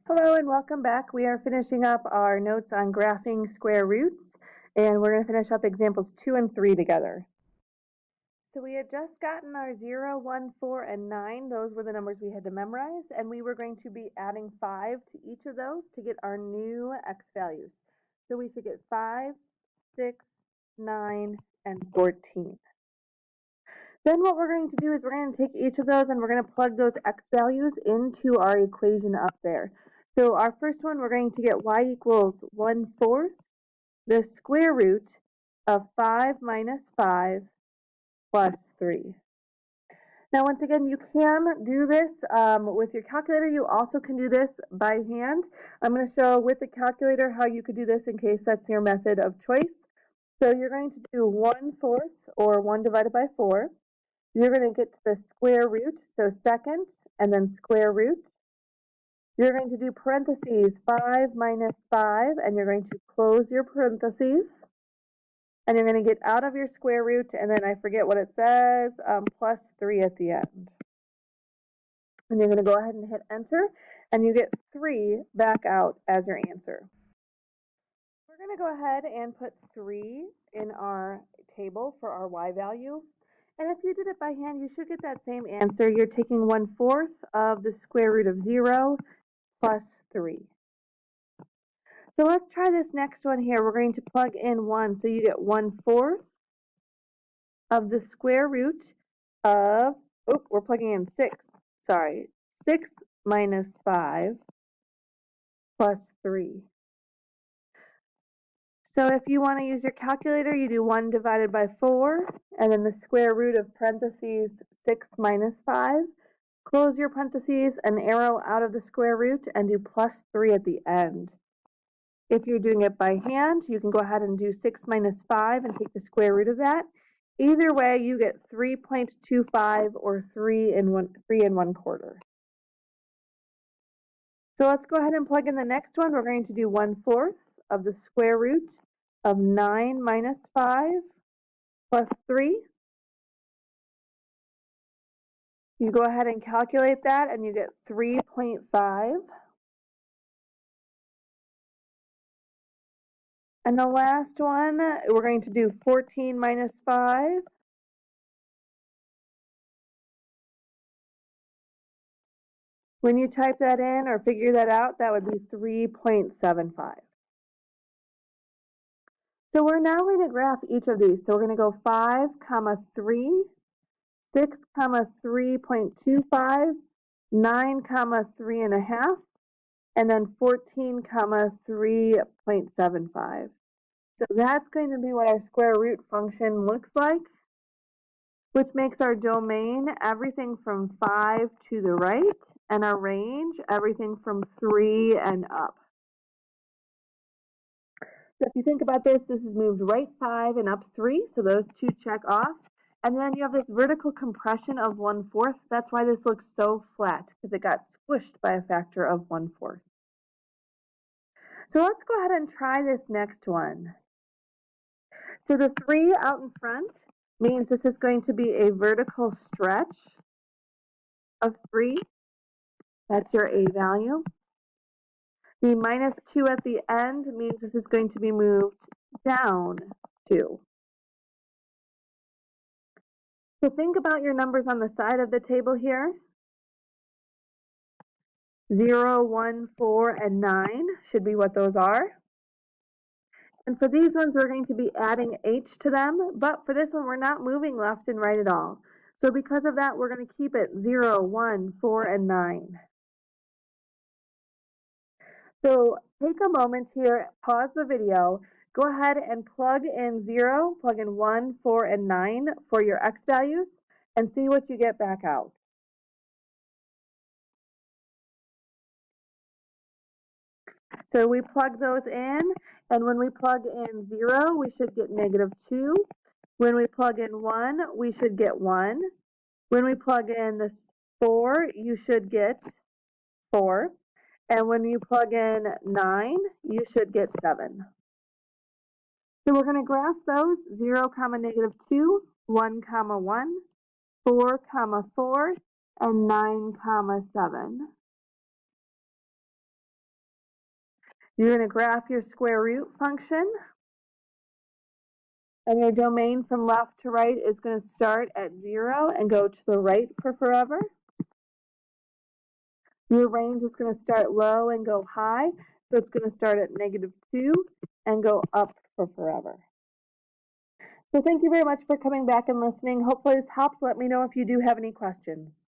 Hello and welcome back. We are finishing up our notes on graphing square roots, and we're going to finish up examples 2 and 3 together. So we had just gotten our 0, 1, 4, and 9. Those were the numbers we had to memorize, and we were going to be adding 5 to each of those to get our new x values. So we should get 5, 6, 9, and 14. Then what we're going to do is we're going to take each of those and we're going to plug those x values into our equation up there. So our first one, we're going to get y equals 1/4 the square root of 5 minus 5 plus 3. Now, once again, you can do this with your calculator. You also can do this by hand. I'm going to show with the calculator how you could do this in case that's your method of choice. So you're going to do 1/4 or 1 divided by 4. You're going to get to the square root, so second, and then square root. You're going to do parentheses 5 minus 5, and you're going to close your parentheses. And you're going to get out of your square root, and then I forget what it says, plus 3 at the end. And you're going to go ahead and hit enter, and you get 3 back out as your answer. We're going to go ahead and put 3 in our table for our y value. And if you did it by hand, you should get that same answer. You're taking 1/4 of the square root of 0 plus 3. So let's try this next one here. We're going to plug in 1. So you get 1/4 of the square root of, we're plugging in 6. Sorry, 6 minus 5 plus 3. So if you want to use your calculator, you do 1 divided by 4, and then the square root of parentheses 6 minus 5. Close your parentheses, an arrow out of the square root, and do plus 3 at the end. If you're doing it by hand, you can go ahead and do 6 minus 5 and take the square root of that. Either way, you get 3.25 or 3 and 1/4. So let's go ahead and plug in the next one. We're going to do 1/4 of the square root of 9 minus 5 plus 3. You go ahead and calculate that, and you get 3.5. And the last one, we're going to do 14 minus 5. When you type that in or figure that out, that would be 3.75. So we're now going to graph each of these. So we're going to go 5, 3, 6, 3.25, 9, 3.5, and then 14, 3.75. So that's going to be what our square root function looks like, which makes our domain everything from 5 to the right, and our range everything from 3 and up. So if you think about this, this is moved right 5 and up 3, so those two check off. And then you have this vertical compression of 1/4. That's why this looks so flat, because it got squished by a factor of 1/4. So let's go ahead and try this next one. So the 3 out in front means this is going to be a vertical stretch of 3. That's your A value. The minus 2 at the end means this is going to be moved down 2. So think about your numbers on the side of the table here. 0, 1, 4, and 9 should be what those are. And for these ones, we're going to be adding h to them, but for this one, we're not moving left and right at all. So because of that, we're going to keep it 0, 1, 4, and 9. So take a moment here, pause the video, go ahead and plug in 0, plug in 1, 4, and 9 for your x values, and see what you get back out. So we plug those in, and when we plug in 0, we should get -2. When we plug in 1, we should get 1. When we plug in this 4, you should get 4. And when you plug in 9, you should get 7. So we're going to graph those 0, -2, 1, 1, 4, 4, and 9, 7. You're going to graph your square root function. And your domain from left to right is going to start at 0 and go to the right for forever. Your range is going to start low and go high. So it's going to start at -2 and go up for forever. So thank you very much for coming back and listening. Hopefully this helps. Let me know if you do have any questions.